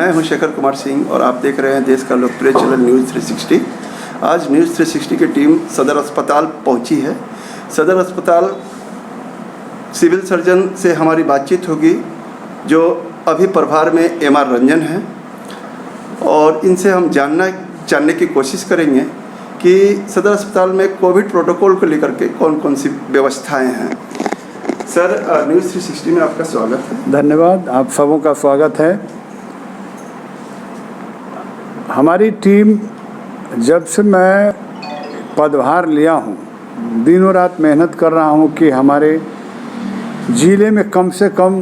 मैं हूं शेखर कुमार सिंह और आप देख रहे हैं देश का लोकप्रिय चैनल न्यूज़ 360। आज न्यूज़ 360 की टीम सदर अस्पताल पहुंची है। सदर अस्पताल सिविल सर्जन से हमारी बातचीत होगी, जो अभी प्रभार में एमआर रंजन हैं, और इनसे हम जानने की कोशिश करेंगे कि सदर अस्पताल में कोविड प्रोटोकॉल को लेकर के कौन कौन सी व्यवस्थाएं हैं। सर, न्यूज़ 360 में आपका स्वागत है। धन्यवाद, आप सबों का स्वागत है। हमारी टीम, जब से मैं पदभार लिया हूँ, दिनों रात मेहनत कर रहा हूँ कि हमारे ज़िले में कम से कम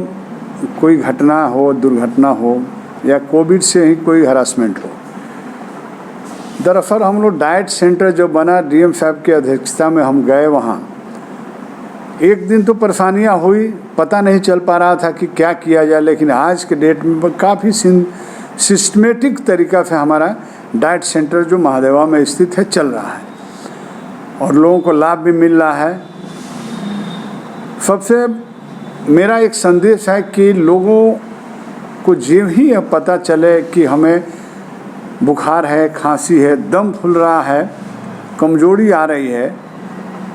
कोई घटना हो, दुर्घटना हो या कोविड से ही कोई हरासमेंट हो। दरअसल हम लोग डाइट सेंटर जो बना, डीएम साहब की अध्यक्षता में हम गए वहाँ। एक दिन तो परेशानियाँ हुई, पता नहीं चल पा रहा था कि क्या किया जाए, लेकिन आज के डेट में काफ़ी सिस्टमेटिक तरीक़ा से हमारा डाइट सेंटर जो महादेवा में स्थित है चल रहा है और लोगों को लाभ भी मिल रहा है। सबसे मेरा एक संदेश है कि लोगों को जो ही पता चले कि हमें बुखार है, खांसी है, दम फूल रहा है, कमजोरी आ रही है,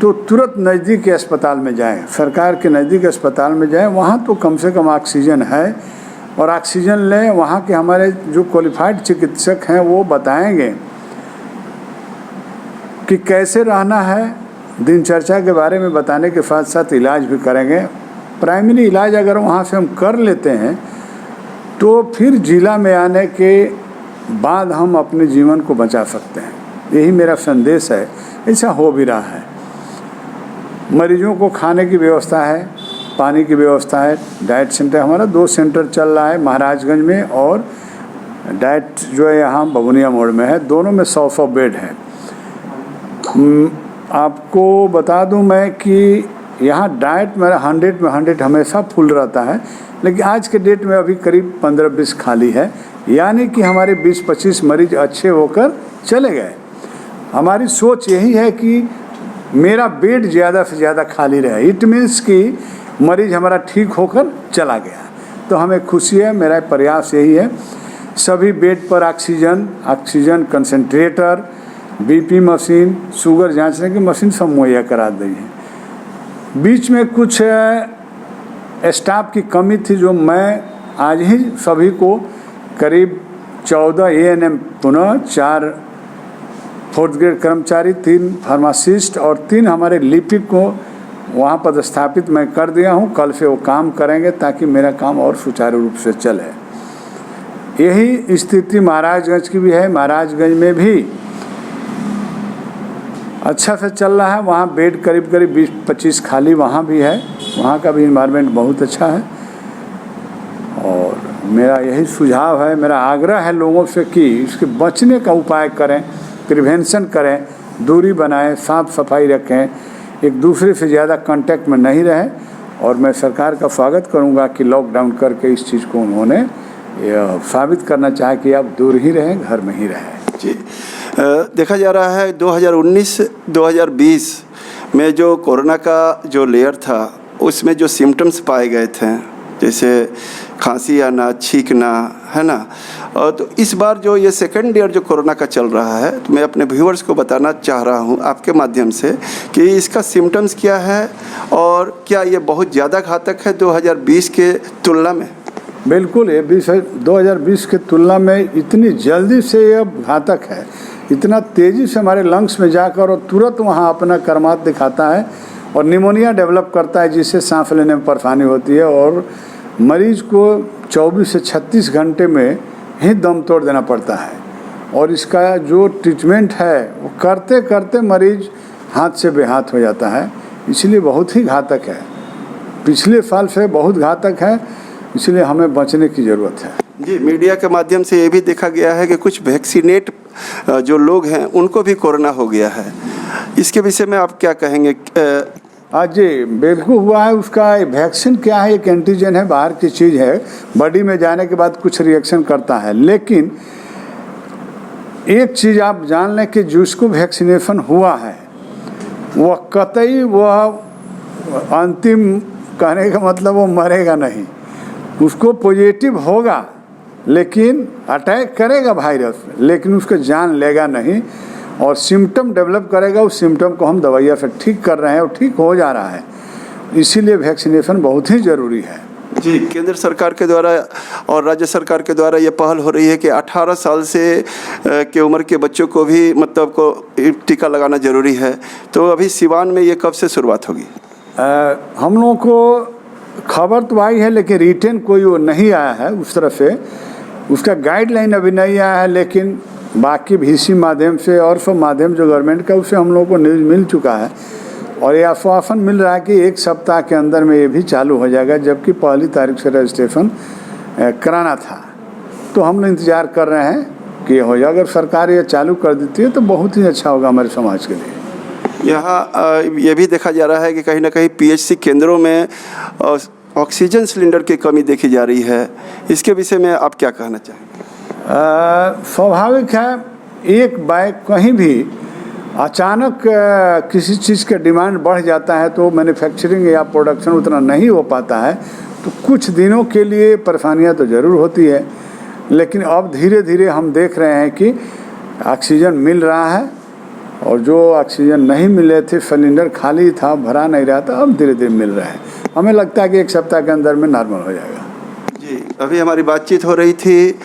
तो तुरंत नज़दीक के अस्पताल में जाएं, सरकार के नज़दीक अस्पताल में जाएं। वहाँ तो कम से कम ऑक्सीजन है और ऑक्सीजन लें। वहाँ के हमारे जो क्वालिफाइड चिकित्सक हैं वो बताएंगे कि कैसे रहना है, दिनचर्या के बारे में बताने के साथ साथ इलाज भी करेंगे। प्राइमरी इलाज अगर वहाँ से हम कर लेते हैं तो फिर जिला में आने के बाद हम अपने जीवन को बचा सकते हैं। यही मेरा संदेश है। ऐसा हो भी रहा है। मरीजों को खाने की व्यवस्था है, पानी की व्यवस्था है। डाइट सेंटर हमारा 2 सेंटर चल रहा है, महाराजगंज में और डाइट जो है यहाँ बबुनिया मोड़ में है। दोनों में 100 बेड है। आपको बता दूं मैं कि यहाँ डाइट मेरा 100 में 100 हमेशा फुल रहता है, लेकिन आज के डेट में अभी करीब 15-20 खाली है, यानी कि हमारे 20-25 मरीज अच्छे होकर चले गए। हमारी सोच यही है कि मेरा बेड ज़्यादा से ज़्यादा खाली रहे। इट मीन्स कि मरीज हमारा ठीक होकर चला गया, तो हमें खुशी है। मेरा प्रयास यही है। सभी बेड पर oxygen concentrator, BP machine, sugar जांचने की मशीन सब मुहैया करा दी है। बीच में कुछ स्टाफ की कमी थी, जो मैं आज ही सभी को करीब 14 ANM पुनः 4 4th ग्रेड कर्मचारी, 3 फार्मासिस्ट और 3 हमारे लिपिक को वहाँ पदस्थापित मैं कर दिया हूँ। कल से वो काम करेंगे ताकि मेरा काम और सुचारू रूप से चले। यही स्थिति महाराजगंज की भी है। महाराजगंज में भी अच्छा से चल रहा है। वहाँ बेड करीब 20-25 खाली वहाँ भी है। वहाँ का भी इन्वायरमेंट बहुत अच्छा है। और मेरा यही सुझाव है, मेरा आग्रह है लोगों से कि इसके बचने का उपाय करें, प्रिवेंशन करें, दूरी बनाएं, साफ सफाई रखें, एक दूसरे से ज़्यादा कांटेक्ट में नहीं रहें। और मैं सरकार का स्वागत करूंगा कि लॉकडाउन करके इस चीज़ को उन्होंने साबित करना चाहे कि आप दूर ही रहें, घर में ही रहें। जी, देखा जा रहा है 2019-2020 में जो कोरोना का जो लेयर था, उसमें जो सिम्टम्स पाए गए थे, जैसे खांसी आना, छींकना, है ना। तो इस बार जो ये सेकेंड ईयर जो कोरोना का चल रहा है, तो मैं अपने व्यूअर्स को बताना चाह रहा हूँ आपके माध्यम से कि इसका सिम्टम्स क्या है और क्या ये बहुत ज़्यादा घातक है 2020 के तुलना में। बिल्कुल, ये 2020 के तुलना में इतनी जल्दी से ये घातक है, इतना तेज़ी से हमारे लंग्स में जाकर और तुरंत वहाँ अपना कर्मात दिखाता है और निमोनिया डेवलप करता है, जिससे सांस लेने में परेशानी होती है और मरीज को 24 से 36 घंटे में ही दम तोड़ देना पड़ता है। और इसका जो ट्रीटमेंट है वो करते करते मरीज हाथ से बेहाथ हो जाता है, इसलिए बहुत ही घातक है। पिछले साल से बहुत घातक है, इसलिए हमें बचने की ज़रूरत है। जी, मीडिया के माध्यम से ये भी देखा गया है कि कुछ वैक्सीनेट जो लोग हैं उनको भी कोरोना हो गया है। इसके विषय में आप क्या कहेंगे? आज जी बिल्कुल हुआ है। उसका वैक्सीन क्या है? एक एंटीजन है, बाहर की चीज़ है, बॉडी में जाने के बाद कुछ रिएक्शन करता है। लेकिन एक चीज़ आप जान लें कि जिसको वैक्सीनेशन हुआ है वह कतई वह अंतिम कहने का मतलब वो मरेगा नहीं। उसको पॉजिटिव होगा लेकिन अटैक करेगा वायरस, लेकिन उसको जान लेगा नहीं और सिम्टम डेवलप करेगा। उस सिम्टम को हम दवाइयाँ से ठीक कर रहे हैं और ठीक हो जा रहा है। इसीलिए वैक्सीनेशन बहुत ही ज़रूरी है। जी, केंद्र सरकार के द्वारा और राज्य सरकार के द्वारा ये पहल हो रही है कि 18 साल से की उम्र के बच्चों को भी मतलब को टीका लगाना ज़रूरी है। तो अभी सिवान में ये कब से शुरुआत होगी? हम लोगों को खबर तो आई है, लेकिन रिटर्न कोई वो नहीं आया है उस तरफ से, उसका गाइडलाइन अभी नहीं आया है। लेकिन बाकी VC माध्यम से और सब माध्यम जो गवर्नमेंट का, उससे हम लोगों को न्यूज़ मिल चुका है और ये आश्वासन मिल रहा है कि 1 सप्ताह के अंदर में ये भी चालू हो जाएगा, जबकि 1 तारीख से रजिस्ट्रेशन कराना था। तो हम इंतज़ार कर रहे हैं कि ये हो जाए। अगर सरकार ये चालू कर देती है तो बहुत ही अच्छा होगा हमारे समाज के लिए। यहाँ ये भी देखा जा रहा है कि कहीं ना कहीं PHC केंद्रों में ऑक्सीजन सिलेंडर की कमी देखी जा रही है। इसके विषय में आप क्या कहना चाहेंगे? स्वाभाविक है, एक बैग कहीं भी अचानक किसी चीज़ का डिमांड बढ़ जाता है तो मैन्युफैक्चरिंग या प्रोडक्शन उतना नहीं हो पाता है, तो कुछ दिनों के लिए परेशानियां तो ज़रूर होती है। लेकिन अब धीरे धीरे हम देख रहे हैं कि ऑक्सीजन मिल रहा है और जो ऑक्सीजन नहीं मिले थे, सिलेंडर खाली था, भरा नहीं रहा था, अब धीरे धीरे मिल रहा है। हमें लगता है कि 1 सप्ताह के अंदर में नॉर्मल हो जाएगा। जी, अभी हमारी बातचीत हो रही थी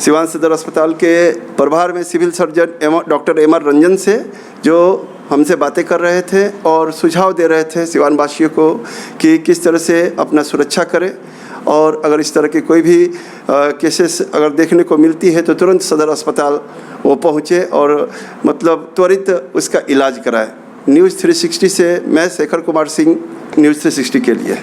सिवान सदर अस्पताल के प्रभार में civil surgeon doctor MR Ranjan से, जो हमसे बातें कर रहे थे और सुझाव दे रहे थे सिवान वासियों को कि किस तरह से अपना सुरक्षा करें और अगर इस तरह के कोई भी केसेस अगर देखने को मिलती है तो तुरंत सदर अस्पताल वो पहुँचे और मतलब त्वरित उसका इलाज कराए। न्यूज़ 360 से मैं शेखर कुमार सिंह, न्यूज़ 360 के लिए।